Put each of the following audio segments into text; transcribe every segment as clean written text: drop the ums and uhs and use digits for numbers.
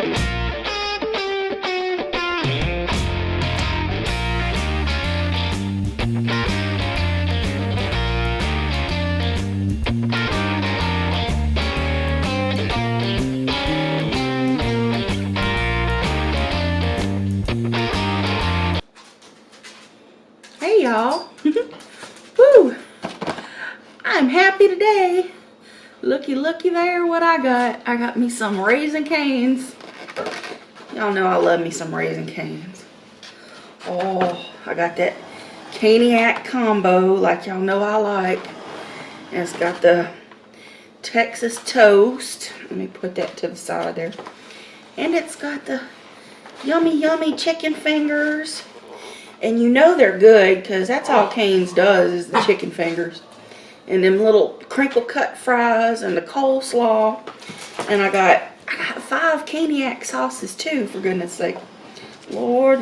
Hey y'all. Woo! I'm happy today. Looky there what I got. I got me some Raisin Canes. Y'all know I love me some Raisin Canes. Oh, I got that Caniac Combo like y'all know I like. And it's got the Texas toast. Let me put that to the side there. And it's got the yummy chicken fingers. And you know they're good because that's all Cane's does is the chicken fingers. And them little crinkle cut fries and the coleslaw. And I got 5 Caniac sauces too, for goodness sake. Lord.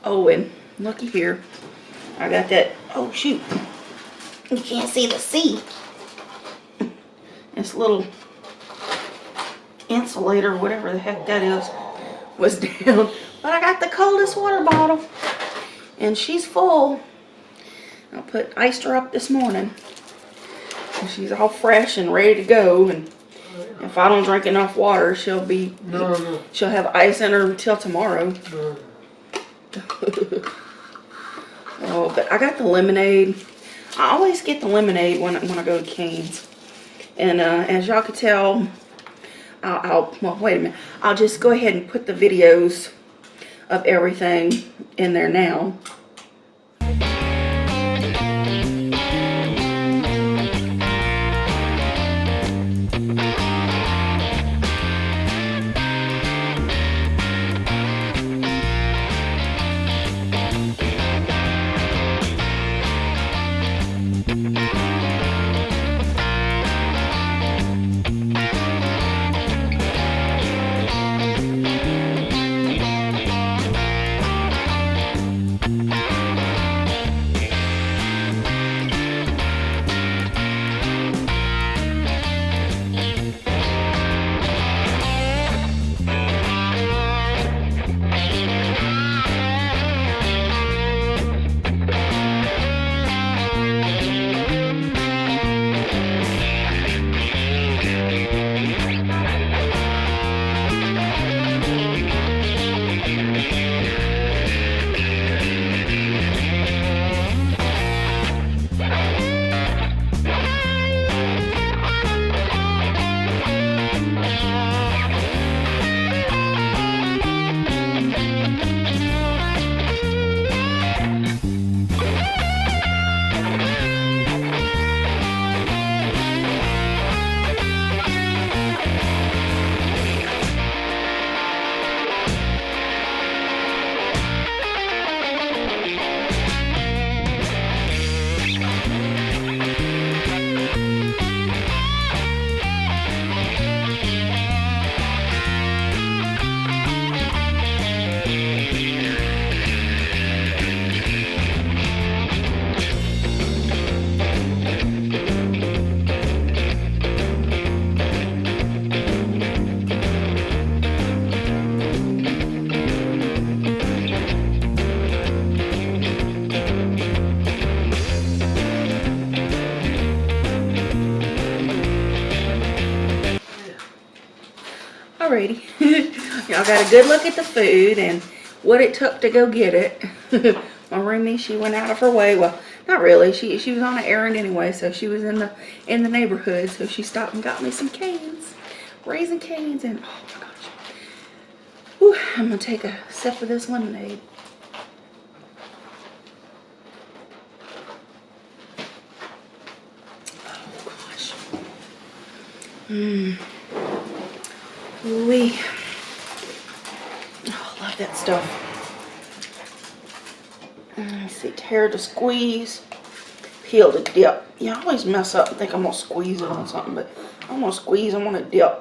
Oh, and looky here. I got that, oh shoot. You can't see the C. This little insulator, whatever the heck that is, was down. But I got the coldest water bottle. And she's full. I iced her up this morning. And she's all fresh and ready to go. And if I don't drink enough water, she'll have ice in her until tomorrow. Oh, but I got the lemonade. I always get the lemonade when I go to Cane's. And as y'all can tell, well, wait a minute. I'll just go ahead and put the videos of everything in there now. Alrighty. Y'all got a good look at the food and what it took to go get it. My roomie, she went out of her way. Well, not really. She was on an errand anyway, so she was in the neighborhood, so she stopped and got me some canes. Raisin Canes, and oh my gosh. Whew, I'm gonna take a sip of this lemonade. Oh gosh. Ooh-wee. Oh, I love that stuff. Let's see, tear to squeeze, peel to dip. You always mess up and think I'm gonna squeeze it on something, but I'm gonna squeeze, I'm gonna dip.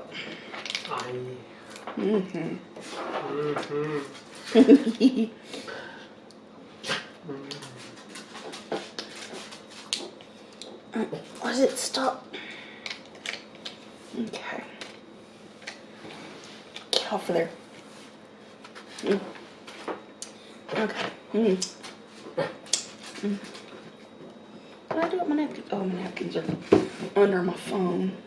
Was it stuck? Okay. off of there. Okay. What do I do with my napkins? Oh, my napkins are under my phone.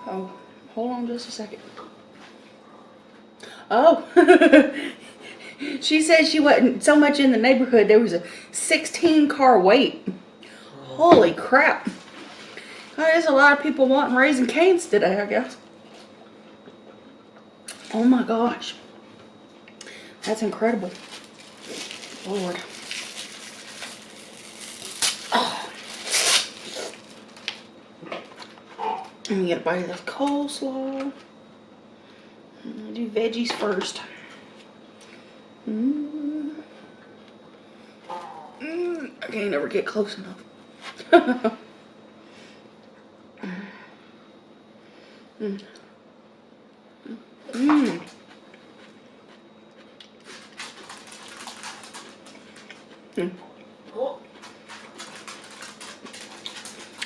Oh, hold on just a second. Oh, she said she wasn't so much in the neighborhood. There was a 16-car wait. Holy crap. There's a lot of people wanting Raising Cane's today, I guess. Oh my gosh. That's incredible. Lord. Oh. Let me get a bite of this coleslaw. I'll do veggies first. I can't ever get close enough.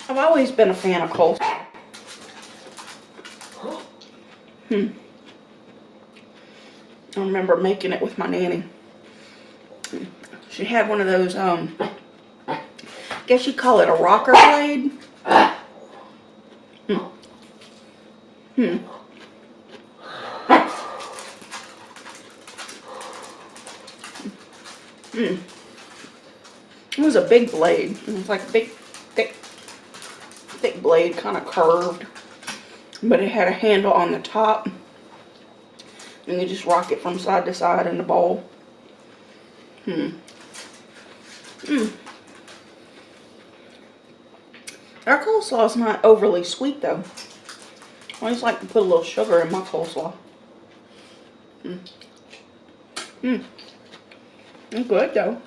I've always been a fan of coleslaw. I remember making it with my nanny. She had one of those, I guess you'd call it a rocker blade. It was a big blade. It was like a big, thick blade, kind of curved. But it had a handle on the top. And you just rock it from side to side in the bowl. Our coleslaw is not overly sweet though. I always like to put a little sugar in my coleslaw. It's good though.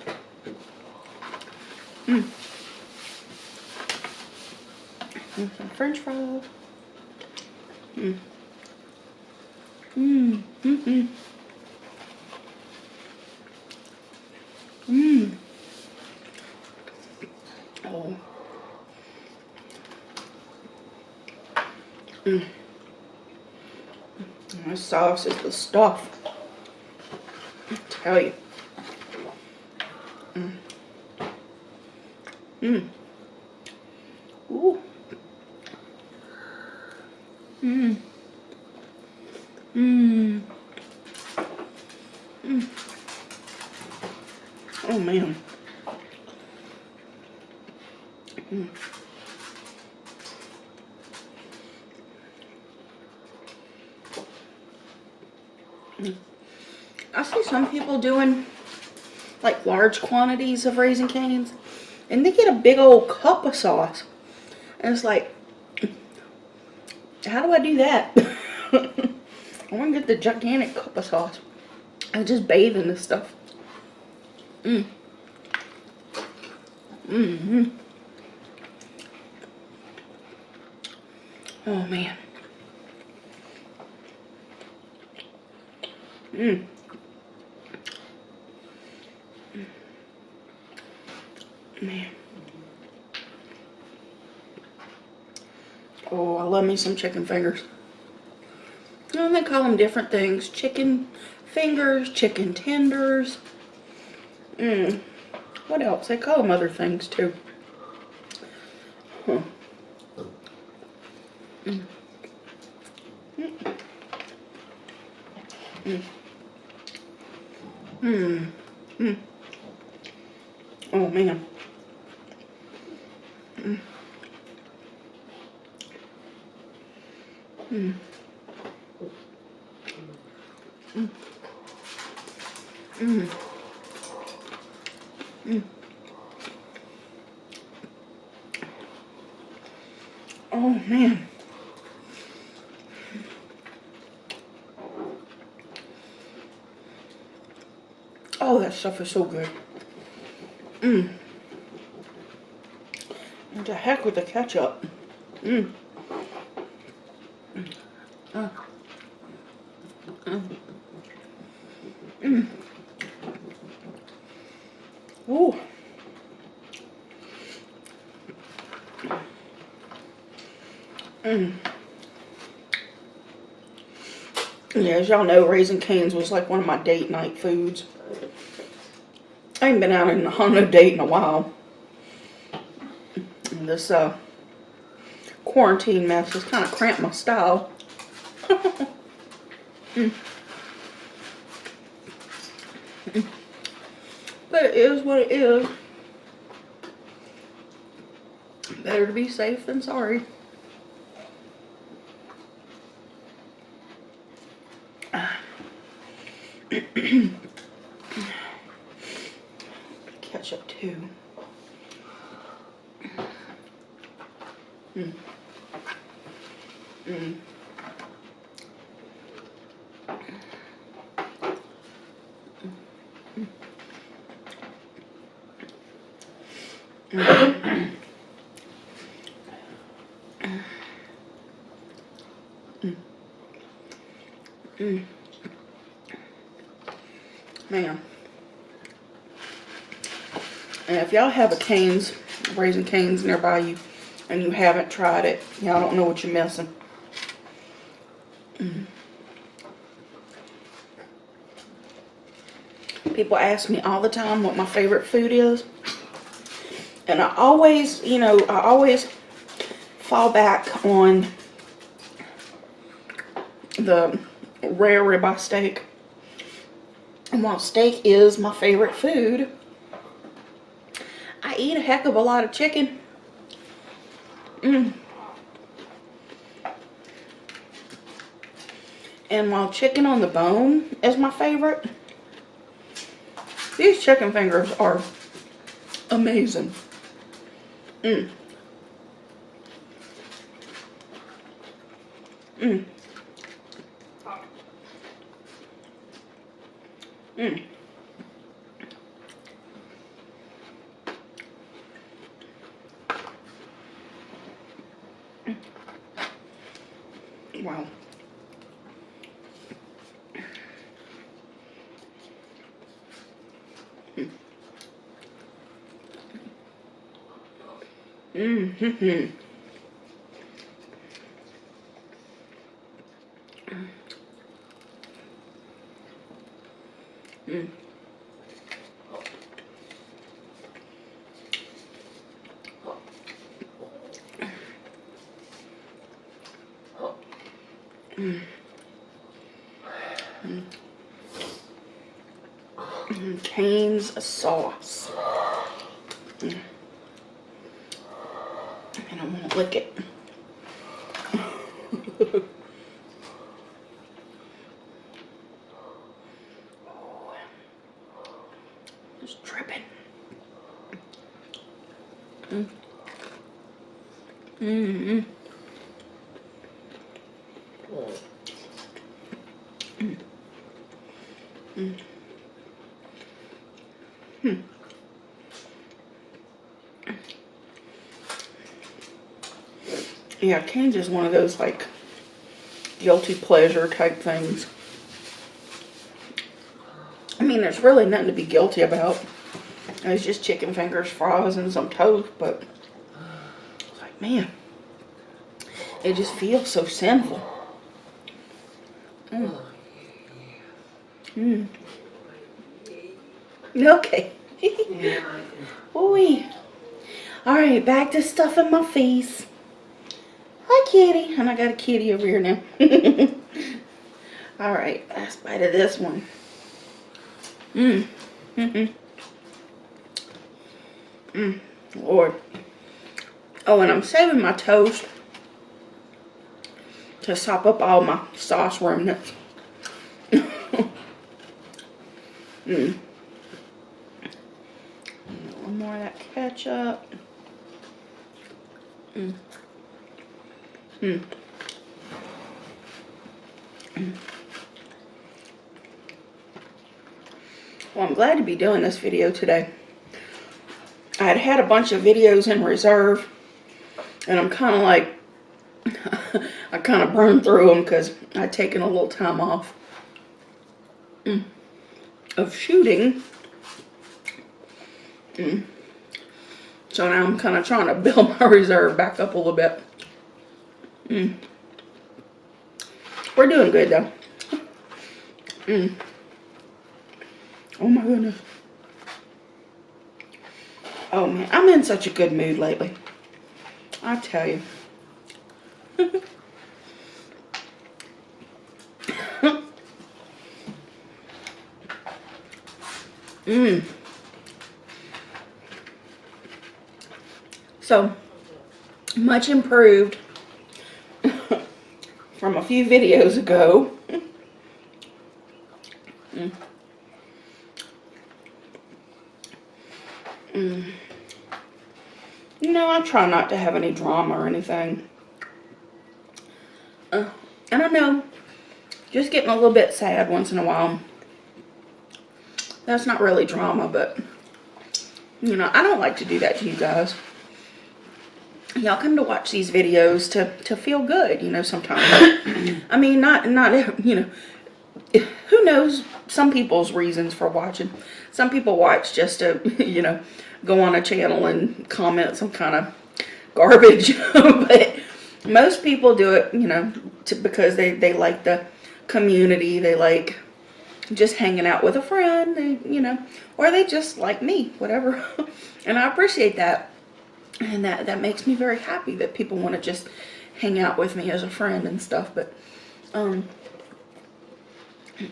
Some French fries. Oh. This sauce is the stuff. I tell you. Ooh. Oh man. I see some people doing like large quantities of Raising Cane's and they get a big old cup of sauce. And it's like, how do I do that? I want to get the gigantic cup of sauce. I just bathe in this stuff. Oh man. Man. Oh, I love me some chicken fingers. And they call them different things. Chicken fingers, chicken tenders. What else? They call them other things too. Huh. Oh man. Oh man. Oh, that stuff is so good. And to heck with the ketchup. Ooh. Yeah, as y'all know, Raising Cane's was like one of my date night foods. I ain't been out on a date in a while. And this quarantine mess has kind of cramped my style. But it is what it is. Better to be safe than sorry. Ketchup too. Man. And if y'all have a Cane's, Raising Cane's nearby you, and you haven't tried it, y'all don't know what you're missing. People ask me all the time what my favorite food is. And I always, you know, I always fall back on the rare ribeye steak. And while steak is my favorite food, I eat a heck of a lot of chicken. And while chicken on the bone is my favorite, these chicken fingers are amazing. Wow. Cane's sauce. And I won't lick it. Just dripping. Yeah, Cane's is one of those like guilty pleasure type things. I mean, there's really nothing to be guilty about. It's just chicken fingers, fries, and some toast, but it's like, man, it just feels so sinful. Okay. Ooh. Alright, back to stuffing my face. Hi, kitty. And I got a kitty over here now. Alright, last bite of this one. Lord. Oh, and I'm saving my toast to sop up all my sauce remnants. One more of that ketchup. Well, I'm glad to be doing this video today. I had a bunch of videos in reserve, and I'm kind of like, I kind of burned through them because I'd taken a little time off of shooting. So now I'm kind of trying to build my reserve back up a little bit. We're doing good though. Oh my goodness. Oh man, I'm in such a good mood lately. I tell you. So much improved from a few videos ago. You know, I try not to have any drama or anything. And I know, just getting a little bit sad once in a while. That's not really drama, but, you know, I don't like to do that to you guys. Y'all come to watch these videos to feel good, you know, sometimes. I mean, not, you know, who knows some people's reasons for watching. Some people watch just to, you know, go on a channel and comment some kind of garbage. But most people do it, you know, because they like the community. They like just hanging out with a friend, you know, or they just like me, whatever. And I appreciate that. And that makes me very happy that people want to just hang out with me as a friend and stuff. But,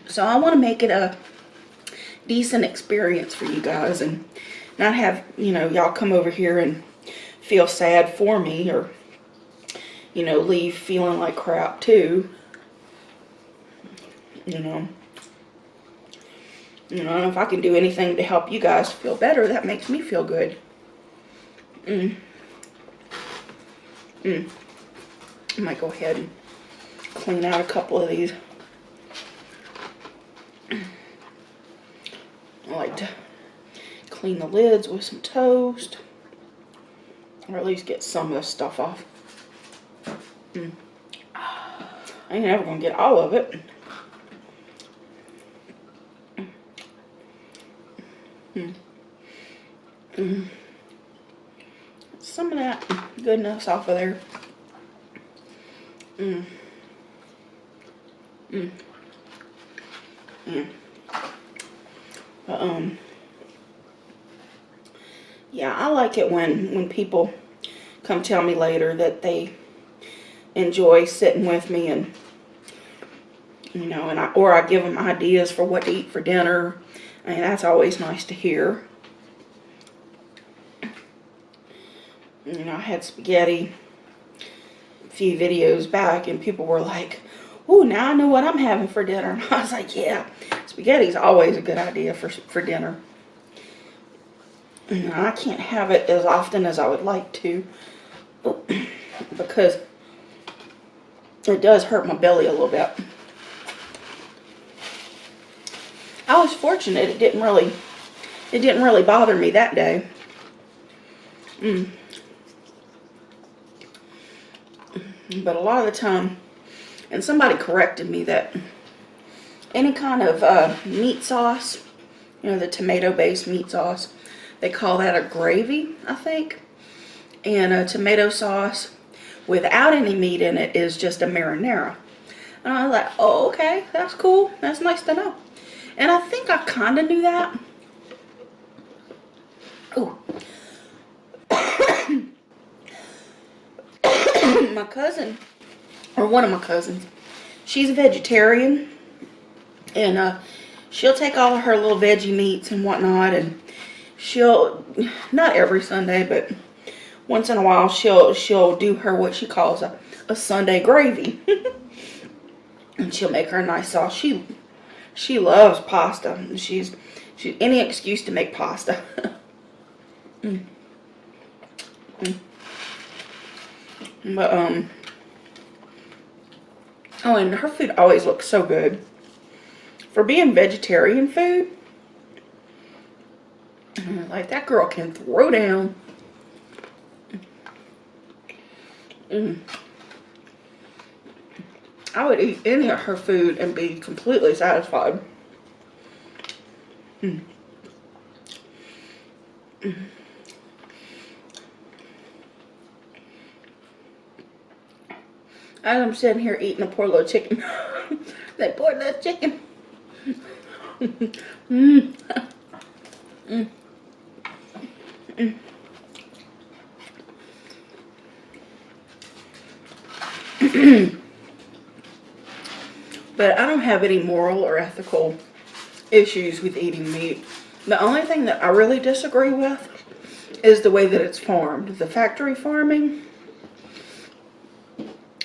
so I want to make it a decent experience for you guys and not have, you know, y'all come over here and feel sad for me or, you know, leave feeling like crap too. You know, and if I can do anything to help you guys feel better, that makes me feel good. I might go ahead and clean out a couple of these. I like to clean the lids with some toast, or at least get some of this stuff off. I ain't never gonna get all of it. Some of that goodness off of there. But, yeah, I like it when people come tell me later that they enjoy sitting with me and, you know, and or I give them ideas for what to eat for dinner. I mean, that's always nice to hear. You know, I had spaghetti a few videos back and people were like, "Ooh, now I know what I'm having for dinner." And I was like, yeah, spaghetti's always a good idea for dinner. You know, I can't have it as often as I would like to because it does hurt my belly a little bit. I was fortunate it didn't really bother me that day. But a lot of the time, and somebody corrected me that any kind of meat sauce, you know, the tomato-based meat sauce, they call that a gravy, I think. And a tomato sauce without any meat in it is just a marinara. And I was like, oh, okay, that's cool. That's nice to know. And I think I kind of knew that. Ooh. My cousin, or one of my cousins, she's a vegetarian. And she'll take all of her little veggie meats and whatnot, and she'll, not every Sunday, but once in a while, she'll do her what she calls a Sunday gravy. And she'll make her a nice sauce. She loves pasta. She's any excuse to make pasta. But oh, and her food always looks so good. For being vegetarian food, like that girl can throw down. I would eat any of her food and be completely satisfied. As I'm sitting here eating a poor little chicken. That poor little chicken. Mm. Mm. Mm. But I don't have any moral or ethical issues with eating meat. The only thing that I really disagree with is the way that it's farmed. The factory farming,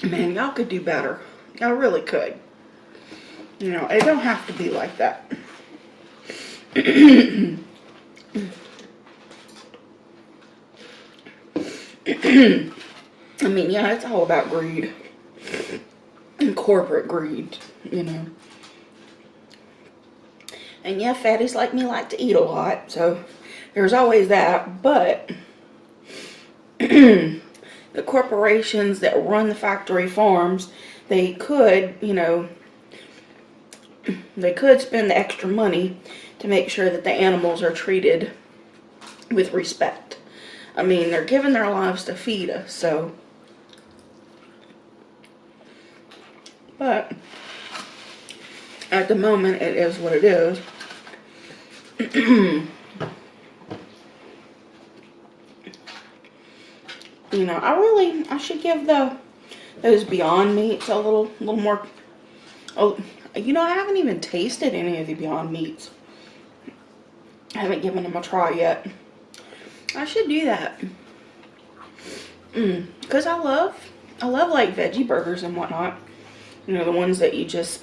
man, y'all could do better. Y'all really could. You know, it don't have to be like that. I mean, yeah, it's all about greed. And corporate greed, you know. And yeah, fatties like me like to eat a lot, so there's always that. But the corporations that run the factory farms, they could, you know, they could spend the extra money to make sure that the animals are treated with respect. I mean, they're giving their lives to feed us, so. But at the moment, it is what it is. You know, I should give those Beyond Meats a little more. Oh, you know, I haven't even tasted any of the Beyond Meats. I haven't given them a try yet. I should do that. Because I love like veggie burgers and whatnot. You know, the ones that you just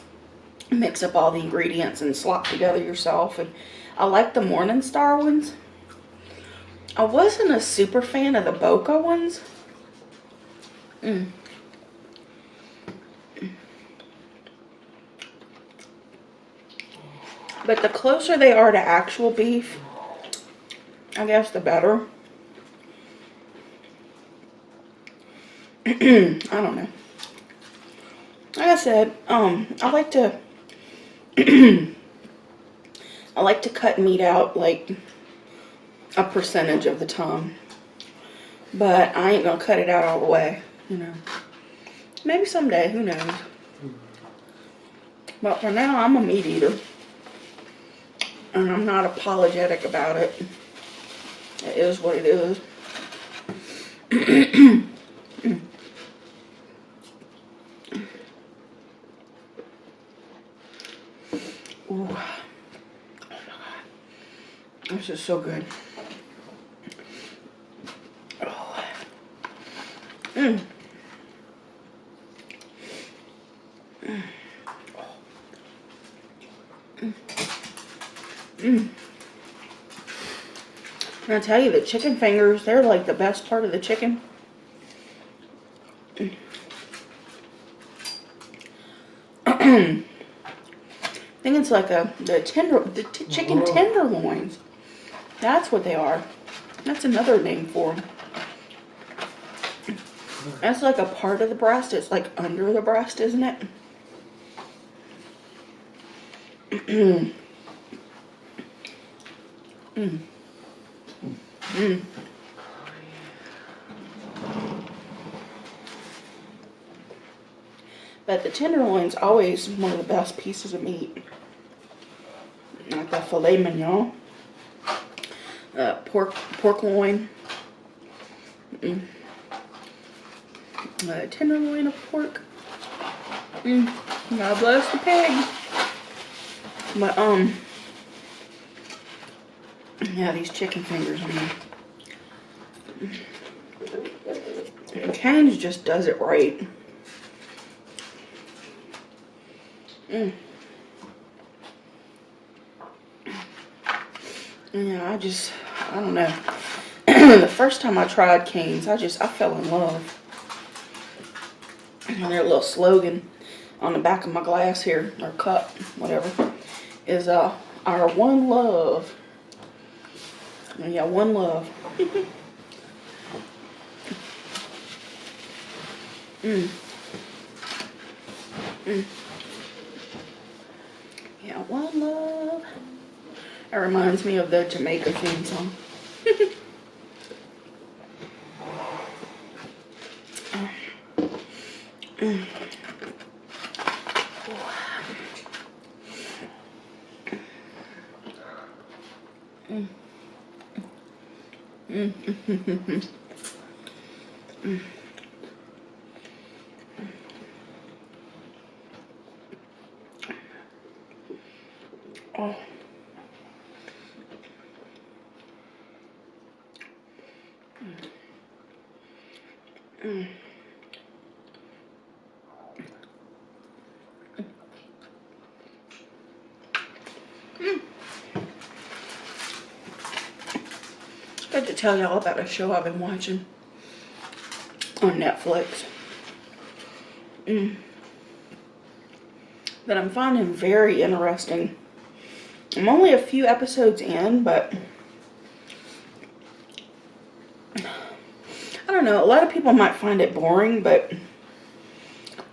mix up all the ingredients and slop together yourself. And I like the Morningstar ones. I wasn't a super fan of the Boca ones. But the closer they are to actual beef, I guess the better. I don't know. Like I said, I like to I like to cut meat out like a percentage of the time. But I ain't gonna cut it out all the way, you know. Maybe someday, who knows. But for now, I'm a meat eater. And I'm not apologetic about it. It is what it is. Ooh. Oh my God. This is so good. Oh. And I tell you, the chicken fingers, they're like the best part of the chicken. I think it's like the chicken tenderloins. That's what they are. That's another name for them. That's like a part of the breast. It's like under the breast, isn't it? But the tenderloin's always one of the best pieces of meat. Like the filet mignon. Pork loin. Tenderloin of pork. God bless the pig. But yeah, these chicken fingers, I mean, Cane's just does it right. Yeah, I don't know. The first time I tried Cane's, I fell in love. And their little slogan on the back of my glass here, or cup, whatever, is our one love. And yeah, one love. Yeah, one love. That reminds me of the Jamaica theme song. Mm. Mm. Mm. Mm. Oh. Mm. Mm. I got to tell y'all about a show I've been watching on Netflix. That I'm finding very interesting. I'm only a few episodes in, but I don't know. A lot of people might find it boring, but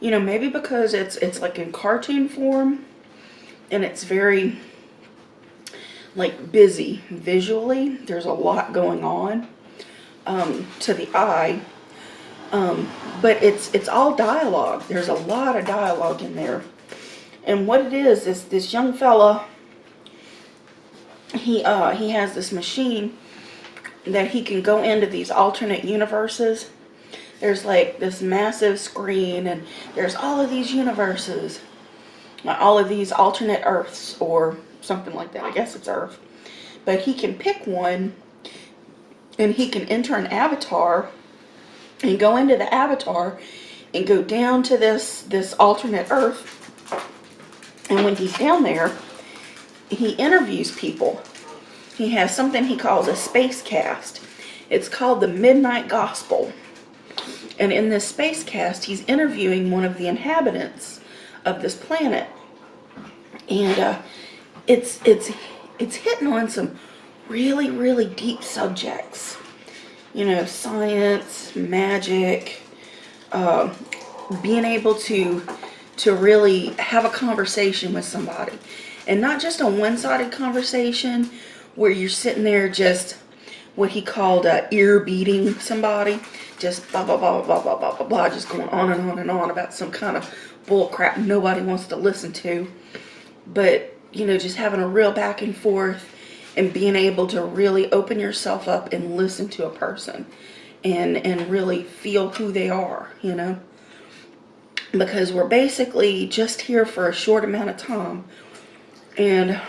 you know, maybe because it's like in cartoon form and it's very like busy visually. There's a lot going on to the eye. But it's all dialogue. There's a lot of dialogue in there. And what it is this young fella, he has this machine that he can go into these alternate universes. There's like this massive screen and there's all of these universes. All of these alternate Earths or something like that. I guess it's Earth. But he can pick one and he can enter an avatar and go into the avatar and go down to this alternate Earth. And when he's down there, he interviews people. He has something he calls a space cast. It's called the Midnight Gospel. And in this space cast, he's interviewing one of the inhabitants of this planet. And it's hitting on some really, really deep subjects. You know, science, magic, being able to really have a conversation with somebody. And not just a one-sided conversation where you're sitting there just what he called ear beating somebody. Just blah, blah, blah, blah, blah, blah, blah, blah, just going on and on and on about some kind of bull crap nobody wants to listen to. But, you know, just having a real back and forth and being able to really open yourself up and listen to a person and really feel who they are, you know. Because we're basically just here for a short amount of time. And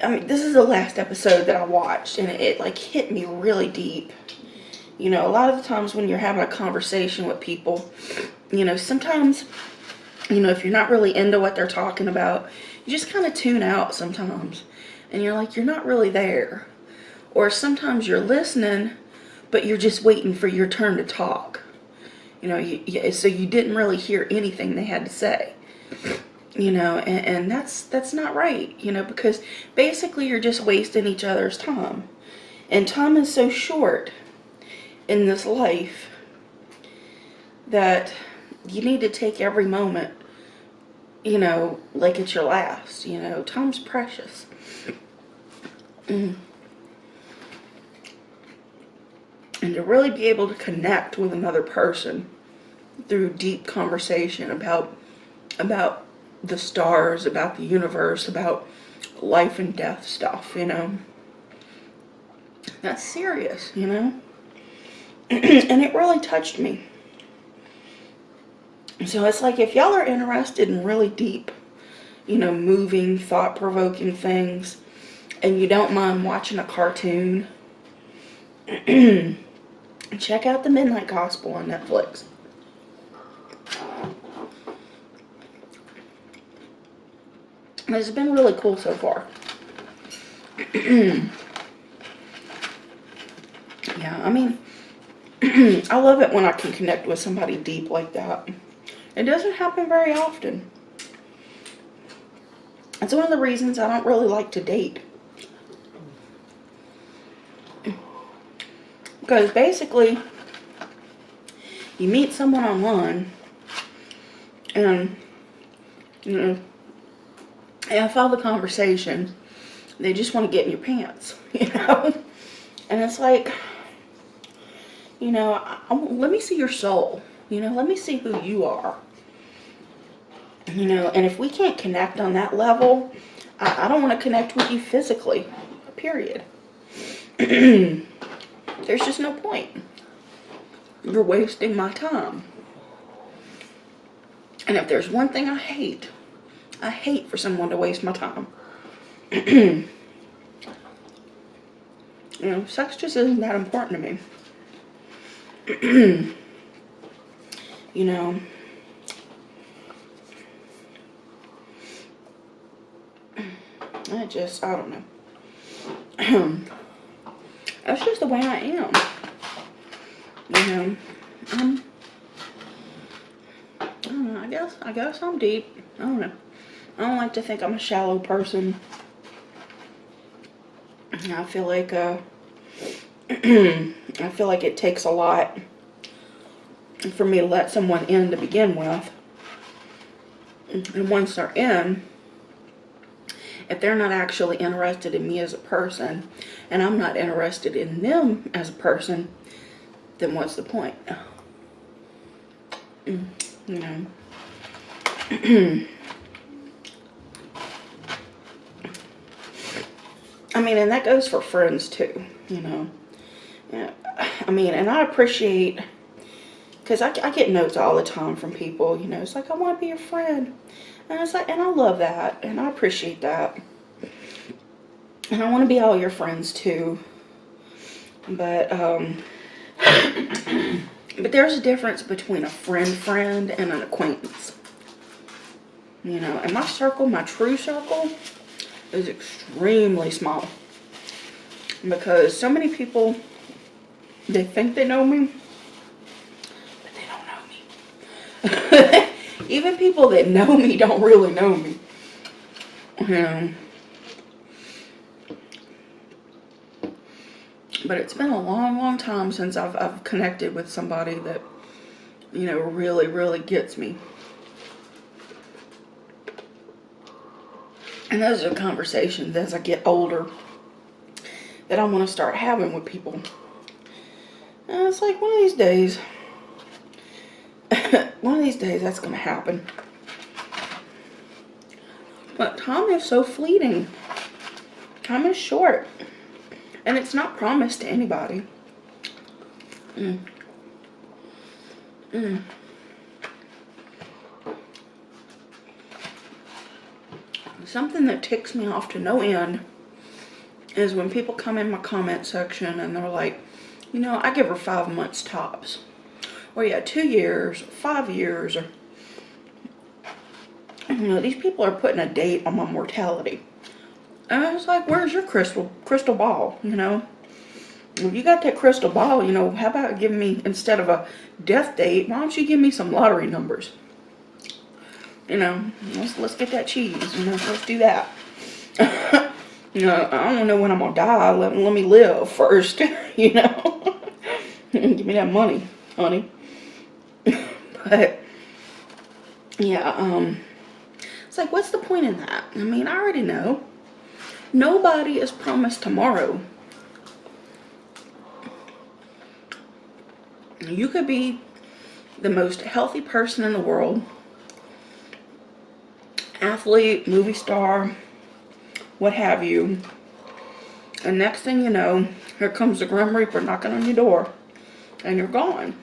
I mean, this is the last episode that I watched, and it like hit me really deep. You know, a lot of the times when you're having a conversation with people, you know, sometimes, you know, if you're not really into what they're talking about, you just kind of tune out sometimes. And you're like, you're not really there. Or sometimes you're listening, but you're just waiting for your turn to talk. You know, so you didn't really hear anything they had to say. You know, and that's not right, you know, because basically you're just wasting each other's time. And time is so short in this life that you need to take every moment, you know, like it's your last. You know, time's precious. And to really be able to connect with another person through deep conversation about the stars, about the universe, about life and death stuff, you know. That's serious, you know. And it really touched me. So it's like if y'all are interested in really deep, you know, moving, thought-provoking things, and you don't mind watching a cartoon, check out the Midnight Gospel on Netflix. It's been really cool so far. Yeah, I mean, I love it when I can connect with somebody deep like that. It doesn't happen very often. It's one of the reasons I don't really like to date. Because basically, you meet someone online, and, you know, after all the conversation, they just want to get in your pants, you know? And it's like, you know, let me see your soul. You know, let me see who you are. You know, and if we can't connect on that level, I don't want to connect with you physically, period. There's just no point. You're wasting my time. And if there's one thing I hate for someone to waste my time. You know, sex just isn't that important to me. You know, I don't know. That's just the way I am. You know, I don't know, I guess I'm deep. I don't know. I don't like to think I'm a shallow person. I feel like it takes a lot for me to let someone in to begin with. And once they're in, if they're not actually interested in me as a person, and I'm not interested in them as a person, then what's the point? You know. I mean, and that goes for friends too, you know. Yeah, I mean, and I appreciate, because I get notes all the time from people, you know, it's like, I want to be your friend. And it's like, and I love that, and I appreciate that. And I want to be all your friends too. But there's a difference between a friend and an acquaintance. You know, and my circle, my true circle, is extremely small. Because so many people, they think they know me, but they don't know me. Even people that know me don't really know me. But it's been a long time since I've connected with somebody that, you know, really gets me. And those are conversations as I get older that I want to start having with people. And it's like one of these days, that's going to happen. But time is so fleeting. Time is short. And it's not promised to anybody. Something that ticks me off to no end is when people come in my comment section and they're like, you know, I give her 5 months tops. Or yeah, 2 years, 5 years. Or, you know, these people are putting a date on my mortality. And I was like, where's your crystal ball, you know? If you got that crystal ball, you know, how about giving me, instead of a death date, why don't you give me some lottery numbers? You know, let's get that cheese, you know, let's do that. You know, I don't know when I'm gonna die, let me live first, you know? Give me that money, honey. But, yeah, it's like, what's the point in that? I mean, I already know. Nobody is promised tomorrow. You could be the most healthy person in the world. Athlete, movie star, what have you. And next thing you know, here comes the Grim Reaper knocking on your door. And you're gone.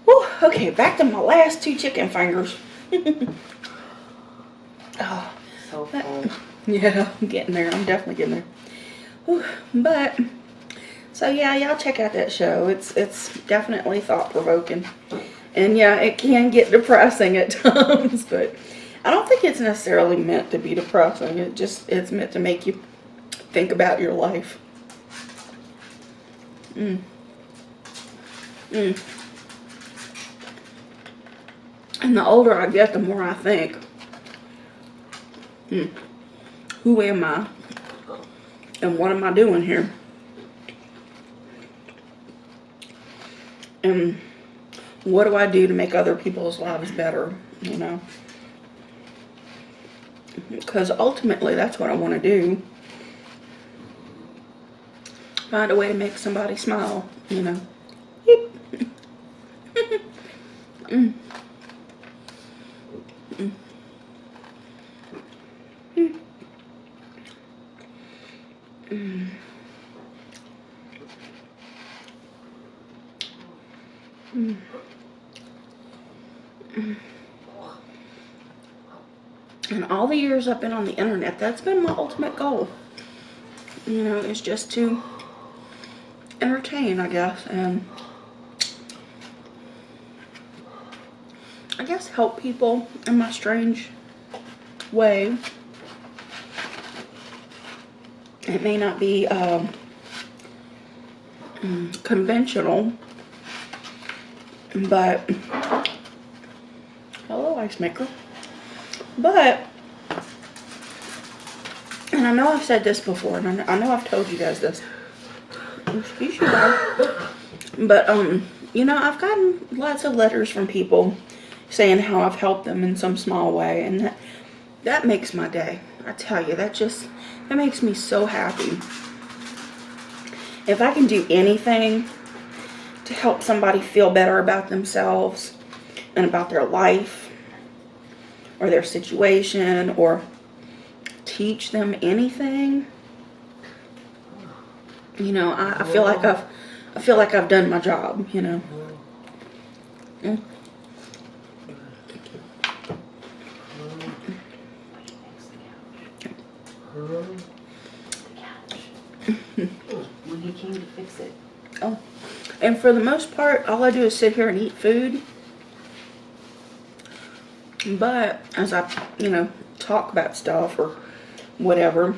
Whew, okay, back to my last 2 chicken fingers. Oh, so full. Yeah, I'm getting there. I'm definitely getting there. Whew, but, so yeah, y'all check out that show. It's definitely thought-provoking. And yeah, it can get depressing at times, but I don't think it's necessarily meant to be depressing. It's meant to make you think about your life. And the older I get, the more I think, who am I? And what am I doing here? And what do I do to make other people's lives better, you know? Because ultimately, that's what I want to do. Find a way to make somebody smile, you know? Mm. Mm. Mm. Mm. Mm. Mm. And all the years I've been on the internet, that's been my ultimate goal. You know, it's just to entertain, I guess, and I guess help people in my strange way. It may not be conventional, but hello, ice maker. But, and I know I've said this before, and I know I've told you guys this. Excuse you guys. But, you know, I've gotten lots of letters from people saying how I've helped them in some small way, and that makes my day. I tell you, that makes me so happy. If I can do anything to help somebody feel better about themselves and about their life or their situation, or teach them anything, you know, I feel like I've done my job, you know. Mm. When he came to fix it. Oh, and for the most part, all I do is sit here and eat food. But as I, you know, talk about stuff or whatever,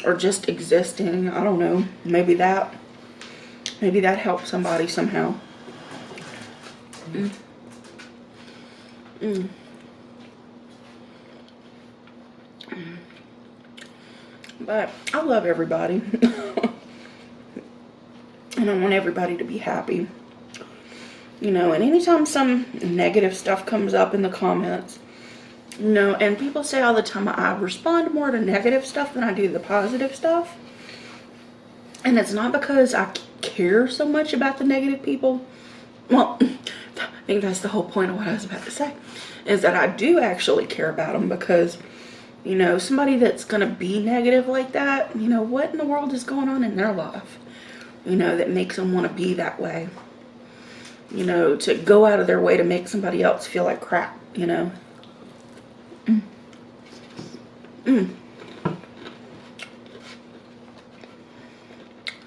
or just existing, I don't know, maybe that helps somebody somehow. Mm. Mm. But I love everybody. And I want everybody to be happy. You know, and anytime some negative stuff comes up in the comments, you know, and people say all the time I respond more to negative stuff than I do the positive stuff. And it's not because I care so much about the negative people. Well, I think that's the whole point of what I was about to say, is that I do actually care about them, because, you know, somebody that's going to be negative like that, you know, what in the world is going on in their life, you know, that makes them want to be that way, you know, to go out of their way to make somebody else feel like crap, you know. Mm. Mm.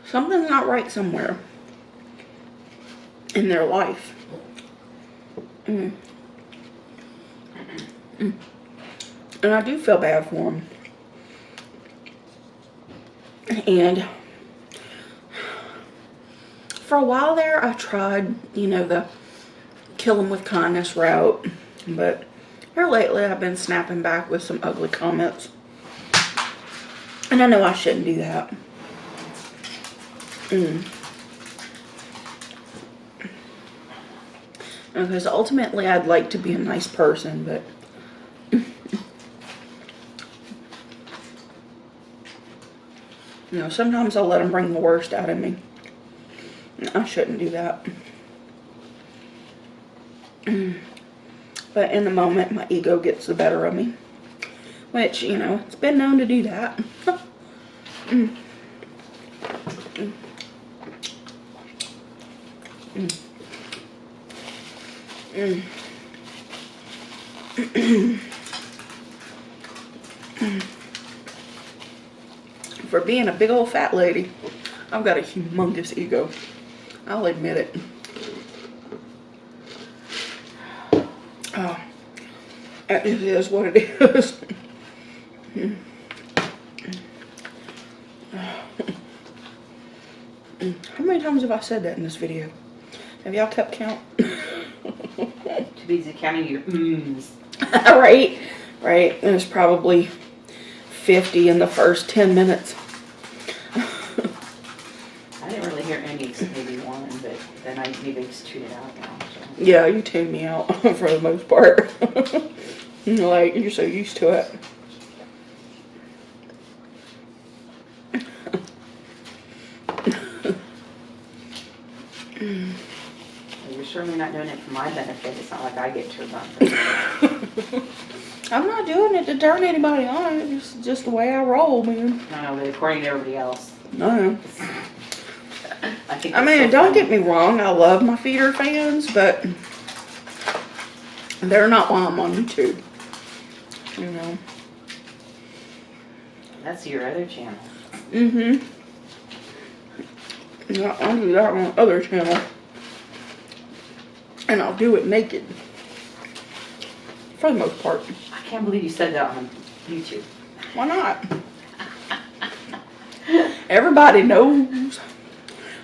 Something's not right somewhere in their life. Mm. Mm. And I do feel bad for them. And for a while there, I tried, you know, the kill them with kindness route. But here lately, I've been snapping back with some ugly comments. And I know I shouldn't do that. Because ultimately, I'd like to be a nice person, but you know, sometimes I'll let them bring the worst out of me. I shouldn't do that. But in the moment, my ego gets the better of me. Which, you know, it's been known to do that. Mm. Mm. Mm. Mm. For being a big old fat lady, I've got a humongous ego. I'll admit it. Oh, it is what it is. How many times have I said that in this video? Have y'all kept count? Too busy counting your mms. Right, right. There's probably 50 in the first 10 minutes. I didn't really hear any except maybe one, but then I maybe just tuned it out now. So. Yeah, you tune me out for the most part. Like, you're so used to it. I wish certainly not doing it for my benefit. It's not like I get turned on. I'm not doing it to turn anybody on. It's just the way I roll, man. I know, but according to everybody else. No. I mean, don't get me wrong. I love my feeder fans, but they're not why I'm on YouTube. You know. That's your other channel. Mm-hmm. Yeah, I'll do that on other channel. And I'll do it naked. For the most part. I can't believe you said that on YouTube. Why not? Everybody knows.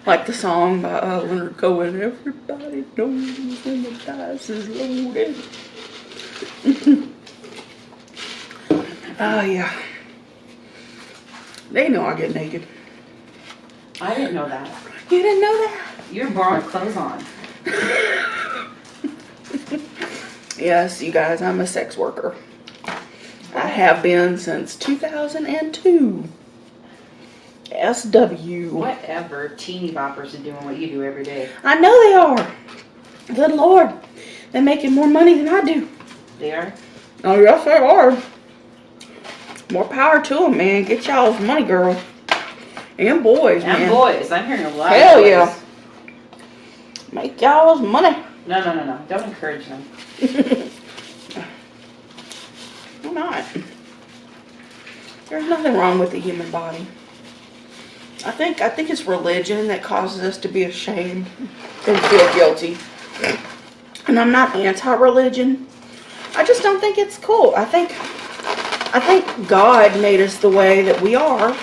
Like the song by Leonard Cohen. Everybody knows when the dice is loaded. Oh, yeah. They know I get naked. I didn't know that. You didn't know that? You're born with clothes on. Yes, you guys, I'm a sex worker. I have been since 2002. SW. Whatever. Teeny boppers are doing what you do every day. I know they are. Good Lord. They're making more money than I do. They are? Oh, yes, they are. More power to them, man. Get y'all's money, girl. And boys, man. And boys. I'm hearing a lot Hell of boys. yeah. Make y'all's money. No. Don't encourage them. Why not? There's nothing wrong with the human body. I think it's religion that causes us to be ashamed and feel guilty. And I'm not anti-religion. I just don't think it's cool. I think God made us the way that we are.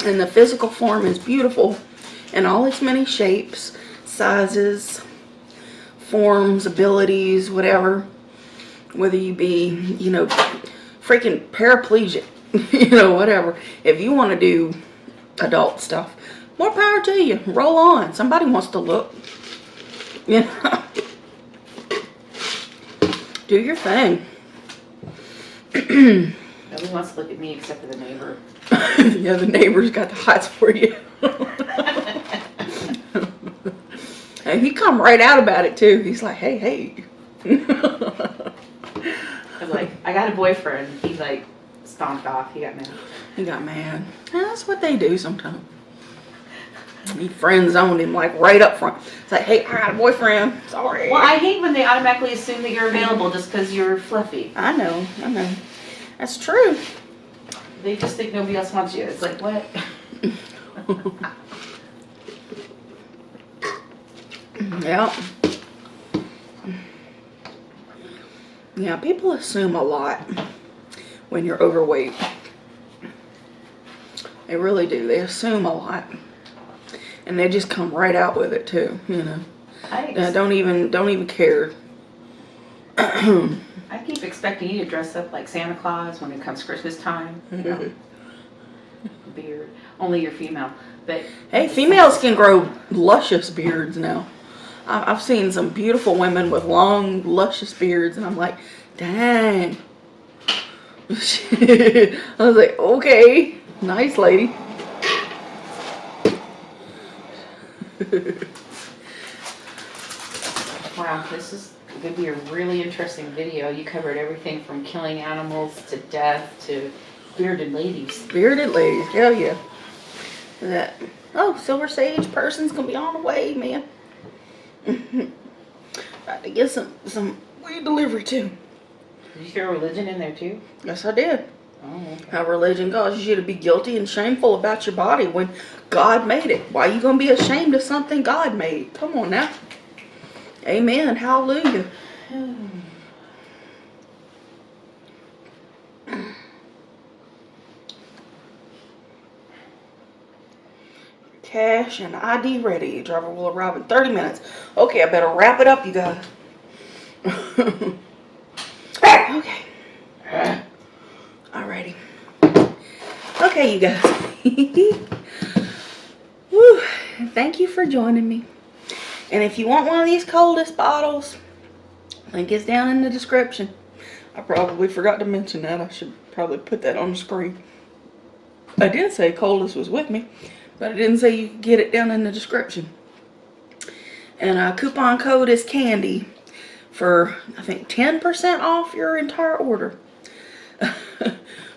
And the physical form is beautiful in all its many shapes, sizes, forms, abilities, whatever. Whether you be, you know, freaking paraplegic, you know, whatever. If you want to do adult stuff, more power to you. Roll on. Somebody wants to look. You know. Do your thing. Nobody wants to look at me except for the neighbor. Yeah, the neighbor's got the hots for you. And he come right out about it too. He's like, hey. I was like, I got a boyfriend. He like stomped off. He got mad. He got mad. That's what they do sometimes. He friend zoned him like right up front. It's like, hey, I got a boyfriend. Sorry. Well, I hate when they automatically assume that you're available just because you're fluffy. I know. That's true. They just think nobody else wants you. It's like, what? Yeah. Yeah, people assume a lot when you're overweight. They really do. They assume a lot. And they just come right out with it too, you know. Don't even care. I keep expecting you to dress up like Santa Claus when it comes Christmas time. You know. Beard. Only you're female. But hey, females can grow luscious beards now. I've seen some beautiful women with long, luscious beards, and I'm like, dang. I was like, okay, nice lady. wow, this is going to be a really interesting video. You covered everything from killing animals to death to bearded ladies. Bearded ladies, hell yeah. That. Oh, Silver Sage person's gonna be on the way, man. Got to get some weed delivery too. Did you throw religion in there too? Yes, I did. Oh, okay. How religion causes you to be guilty and shameful about your body when God made it. Why are you gonna be ashamed of something God made? Come on now. Amen. Hallelujah. Cash and ID ready. Driver will arrive in 30 minutes. Okay, I better wrap it up, you guys. Okay. Alrighty. Okay, you guys. Woo. Thank you for joining me. And if you want one of these coldest bottles, link is down in the description. I probably forgot to mention that. I should probably put that on the screen. I did say coldest was with me, but it didn't say you could get it down in the description. And coupon code is Candy for, I think, 10% off your entire order.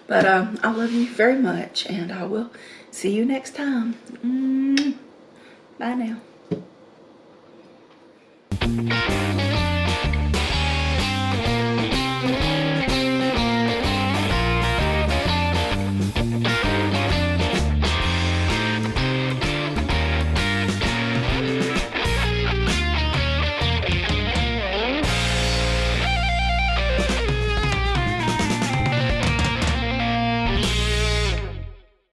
But I love you very much, and I will see you next time. Bye now.